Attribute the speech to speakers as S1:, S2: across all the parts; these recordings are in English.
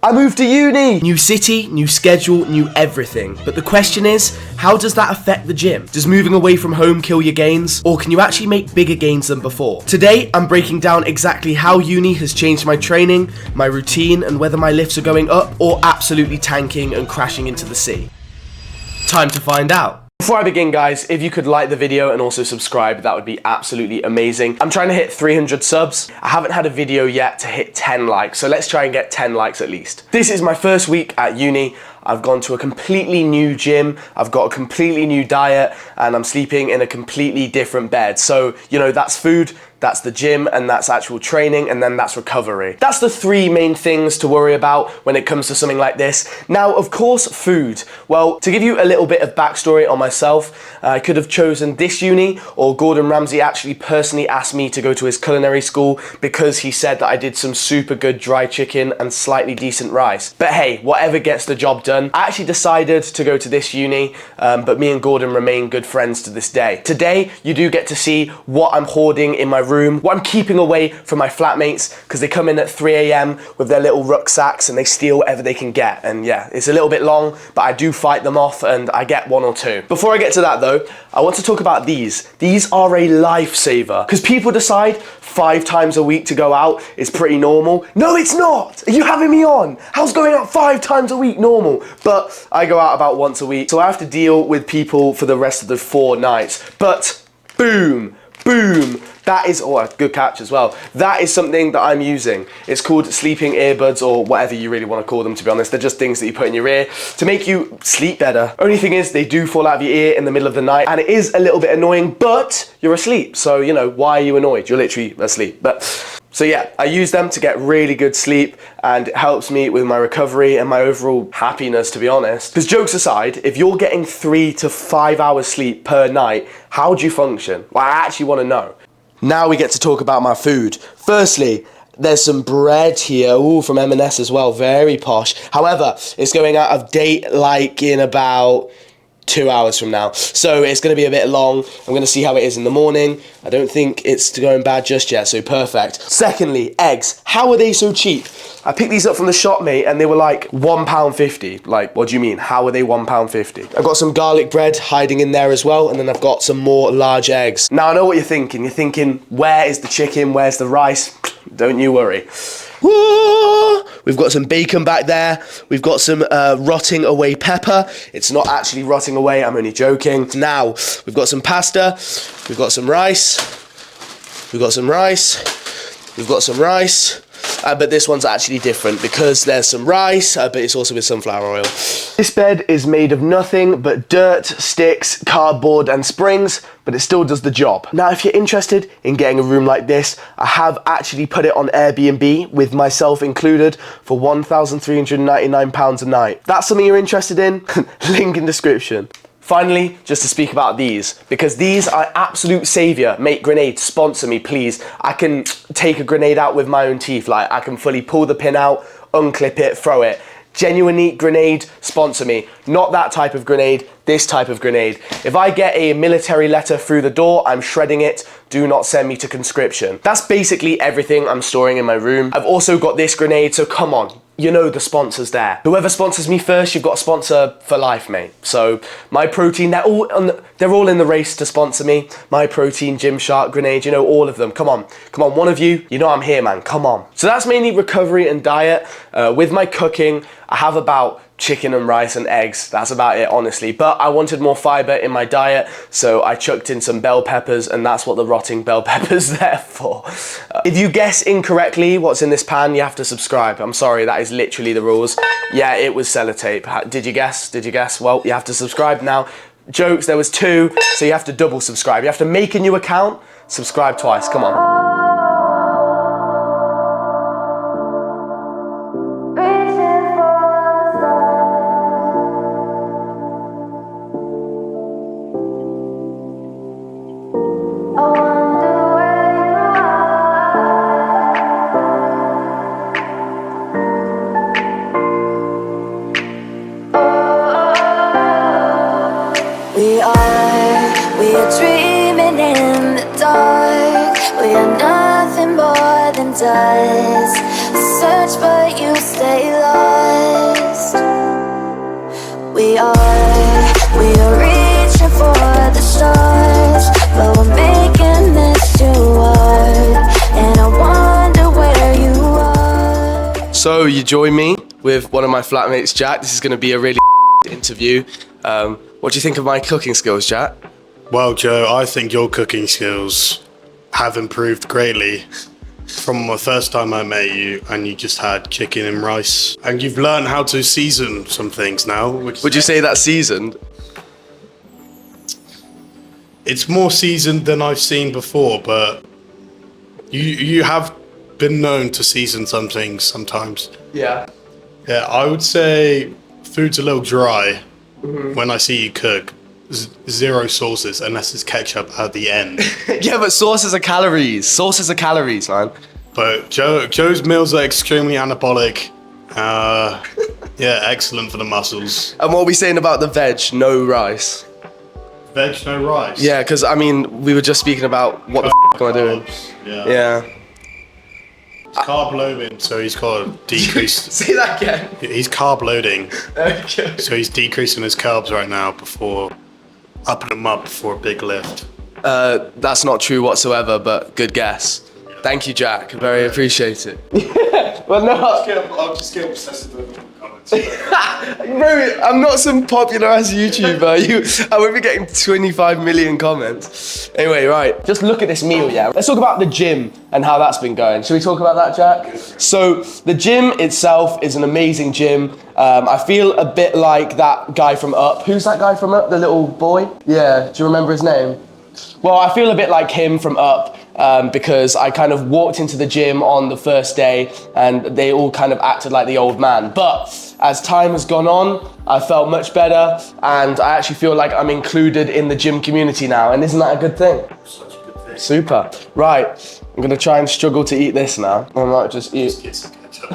S1: I moved to uni! New city, new schedule, new everything. But the question is, how does that affect the gym? Does moving away from home kill your gains? Or can you actually make bigger gains than before? Today, I'm breaking down exactly how uni has changed my training, my routine, and whether my lifts are going up or absolutely tanking and crashing into the sea. Time to find out. Before I begin, guys, if you could like the video and also subscribe, that would be absolutely amazing. I'm trying to hit 300 subs. I haven't had a video yet to hit 10 likes, so let's try and get 10 likes at least. This is my first week at uni. I've gone to a completely new gym, I've got a completely new diet, and I'm sleeping in a completely different bed. So, you know, that's food, that's the gym, and that's actual training, and then that's recovery. That's the three main things to worry about when it comes to something like this. Now, of course, food. Well, to give you a little bit of backstory on myself, I could have chosen this uni, or Gordon Ramsay actually personally asked me to go to his culinary school because he said that I did some super good dry chicken and slightly decent rice. But hey, whatever gets the job done. I actually decided to go to this uni, but me and Gordon remain good friends to this day. Today, you do get to see what I'm hoarding in my room, what I'm keeping away from my flatmates, because they come in at 3 AM with their little rucksacks and they steal whatever they can get. And yeah, it's a little bit long, but I do fight them off and I get one or two. Before I get to that though, I want to talk about these. These are a lifesaver, because people decide 5 times a week to go out is pretty normal. No, it's not! Are you having me on? How's going out 5 times a week normal? But I go out about once a week, so I have to deal with people for the rest of the 4 nights. But boom, boom, that is, oh, a good catch as well. That is something that I'm using. It's called sleeping earbuds, or whatever you really want to call them, to be honest. They're just things that you put in your ear to make you sleep better. Only thing is, they do fall out of your ear in the middle of the night, and it is a little bit annoying, but you're asleep. So, you know, why are you annoyed? You're literally asleep. So yeah, I use them to get really good sleep, and it helps me with my recovery and my overall happiness, to be honest. Because jokes aside, if you're getting 3 to 5 hours sleep per night, how do you function? Well, I actually want to know. Now we get to talk about my food. Firstly, there's some bread here, ooh, from M&S as well, very posh. However, it's going out of date like in about 2 hours from now, so it's going to be a bit long. I'm going to see how it is in the morning. I don't think it's going bad just yet, so perfect. Secondly, eggs. How are they so cheap? I picked these up from the shop, mate, and they were like £1.50. Like, what do you mean? How are they £1.50? I've got some garlic bread hiding in there as well, and then I've got some more large eggs. Now, I know what you're thinking. You're thinking, where is the chicken? Where's the rice? Don't you worry. Whoa! We've got some bacon back there. We've got some rotting away pepper. It's not actually rotting away, I'm only joking. Now, we've got some pasta. We've got some rice. We've got some rice. We've got some rice. But this one's actually different because there's some rice, but it's also with sunflower oil. This bed is made of nothing but dirt, sticks, cardboard and springs, but it still does the job. Now, if you're interested in getting a room like this, I have actually put it on Airbnb with myself included for £1,399 a night. That's something you're interested in? Link in description. Finally, just to speak about these, because these are absolute savior. Make Grenade, sponsor me, please. I can take a grenade out with my own teeth. Like, I can fully pull the pin out, unclip it, throw it. Genuinely, Grenade, sponsor me. Not that type of grenade, this type of grenade. If I get a military letter through the door, I'm shredding it. Do not send me to conscription. That's basically everything I'm storing in my room. I've also got this grenade, so come on. You know the sponsor's there. Whoever sponsors me first, you've got a sponsor for life, mate. So, My Protein, they're all in the race to sponsor me. My Protein, Gymshark, Grenade, you know, all of them. Come on, one of you, you know I'm here, man, come on. So that's mainly recovery and diet. With my cooking, I have about chicken and rice and eggs. That's about it, honestly. But I wanted more fiber in my diet, so I chucked in some bell peppers, and that's what the rotting bell pepper's there for. If you guess incorrectly what's in this pan, you have to subscribe. I'm sorry, that is literally the rules. Yeah, it was sellotape. Did you guess? Did you guess? Well, you have to subscribe now. Jokes, there was 2, so you have to double subscribe. You have to make a new account, subscribe twice, come on.
S2: We are dreaming in the dark. We are nothing more than dust. Search but you stay lost.
S1: So you join me with one of my flatmates, Jack. This is going to be a really interview. What do you think of my cooking skills, Jack?
S3: Well, Joe, I think your cooking skills have improved greatly from the first time I met you, and you just had chicken and rice. And you've learned how to season some things now.
S1: Would you say that's seasoned?
S3: It's more seasoned than I've seen before, but you have been known to season some things sometimes.
S1: Yeah.
S3: Yeah, I would say food's a little dry when I see you cook. Zero sauces unless it's ketchup at the end.
S1: Yeah, but sauces are calories. Sauces are calories, man.
S3: But Joe's meals are extremely anabolic. Yeah, excellent for the muscles.
S1: And what are we saying about the veg? No rice.
S3: Veg, no rice.
S1: Yeah, because I mean, we were just speaking about what the f am I doing? Yeah.
S3: He's carb loading, so he's got to decrease.
S1: Say that again.
S3: He's carb loading.
S1: Okay.
S3: So he's decreasing his carbs right now before upping them up for a big lift.
S1: That's not true whatsoever, but good guess. Thank you, Jack. Very appreciate it. Well, no.
S3: I'll just get obsessive with the comments.
S1: Bro, I'm not some popular ass YouTuber. I won't be getting 25 million comments. Anyway, right. Just look at this meal, yeah? Let's talk about the gym and how that's been going. Should we talk about that, Jack? So, the gym itself is an amazing gym. I feel a bit like that guy from Up. Who's that guy from Up? The little boy? Yeah, do you remember his name? Well, I feel a bit like him from Up because I kind of walked into the gym on the first day and they all kind of acted like the old man. But as time has gone on, I felt much better and I actually feel like I'm included in the gym community now. And isn't that a good thing?
S3: Such a good thing.
S1: Super. Right, I'm gonna try and struggle to eat this now. I might just eat.
S3: Just get some ketchup.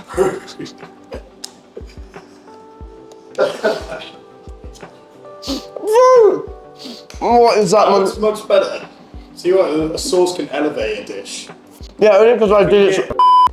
S1: What is that one?
S3: It's much better. See what a sauce can elevate a dish.
S1: Yeah, only because I did it.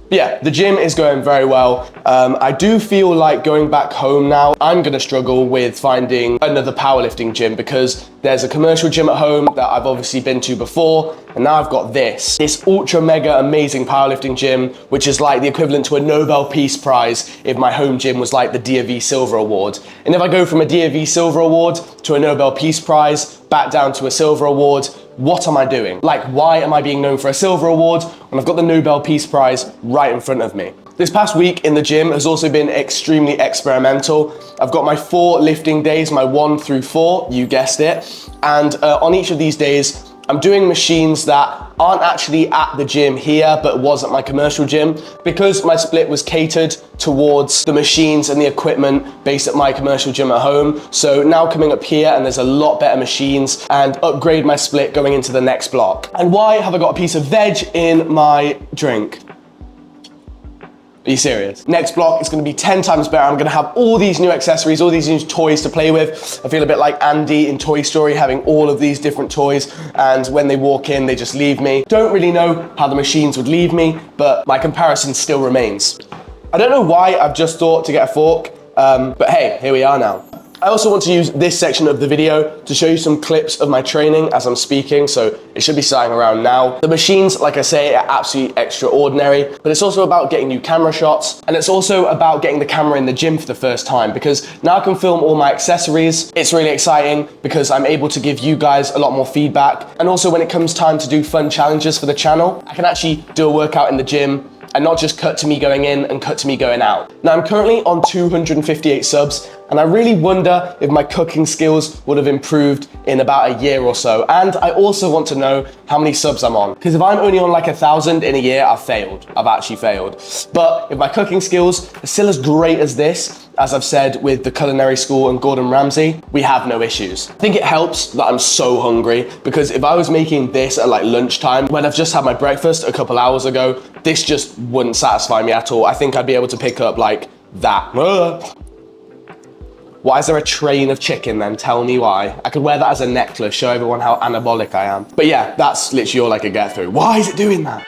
S1: Yeah, the gym is going very well. I do feel like going back home now, I'm gonna struggle with finding another powerlifting gym because there's a commercial gym at home that I've obviously been to before, and now I've got this ultra mega amazing powerlifting gym, which is like the equivalent to a Nobel Peace Prize if my home gym was like the DAV Silver Award. And if I go from a DAV Silver Award to a Nobel Peace Prize, back down to a Silver Award, what am I doing? Like, why am I being known for a Silver Award when I've got the Nobel Peace Prize right in front of me? This past week in the gym has also been extremely experimental. I've got my 4 lifting days, my 1 through 4, you guessed it. And on each of these days, I'm doing machines that aren't actually at the gym here, but was at my commercial gym because my split was catered towards the machines and the equipment based at my commercial gym at home. So now coming up here and there's a lot better machines and upgrade my split going into the next block. And why have I got a piece of veg in my drink? Are you serious? Next block is gonna be 10 times better. I'm gonna have all these new accessories, all these new toys to play with. I feel a bit like Andy in Toy Story having all of these different toys, and when they walk in, they just leave me. Don't really know how the machines would leave me, but my comparison still remains. I don't know why I've just thought to get a fork, but hey, here we are now. I also want to use this section of the video to show you some clips of my training as I'm speaking, so it should be starting around now. The machines, like I say, are absolutely extraordinary, but it's also about getting new camera shots, and it's also about getting the camera in the gym for the first time, because now I can film all my accessories. It's really exciting because I'm able to give you guys a lot more feedback, and also when it comes time to do fun challenges for the channel, I can actually do a workout in the gym and not just cut to me going in and cut to me going out. Now I'm currently on 258 subs, and I really wonder if my cooking skills would have improved in about a year or so. And I also want to know how many subs I'm on, because if I'm only on like 1,000 in a year, I've failed. I've actually failed. But if my cooking skills are still as great as this, as I've said with the culinary school and Gordon Ramsay, we have no issues. I think it helps that I'm so hungry, because if I was making this at like lunchtime, when I've just had my breakfast a couple hours ago, this just wouldn't satisfy me at all. I think I'd be able to pick up like that. Why is there a train of chicken then? Tell me why. I could wear that as a necklace, show everyone how anabolic I am. But yeah, that's literally all I could get through. Why is it doing that?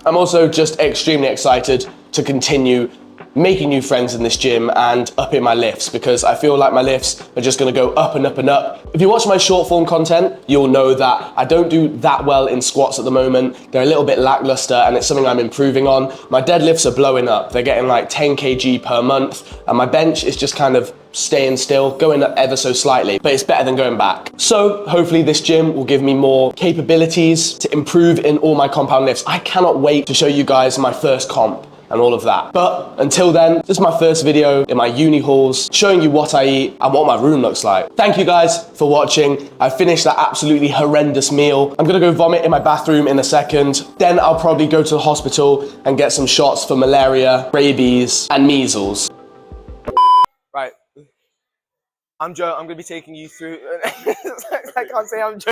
S1: I'm also just extremely excited to continue making new friends in this gym and upping my lifts, because I feel like my lifts are just gonna go up and up and up. If you watch my short form content, you'll know that I don't do that well in squats at the moment. They're a little bit lackluster and it's something I'm improving on. My deadlifts are blowing up. They're getting like 10 kg per month and my bench is just kind of staying still, going up ever so slightly, but it's better than going back. So hopefully this gym will give me more capabilities to improve in all my compound lifts. I cannot wait to show you guys my first comp and all of that. But until then, this is my first video in my uni halls, showing you what I eat and what my room looks like. Thank you guys for watching. I finished that absolutely horrendous meal. I'm gonna go vomit in my bathroom in a second. Then I'll probably go to the hospital and get some shots for malaria, rabies, and measles. Right. I'm Joe, I'm gonna be taking you through, I can't say I'm Joe.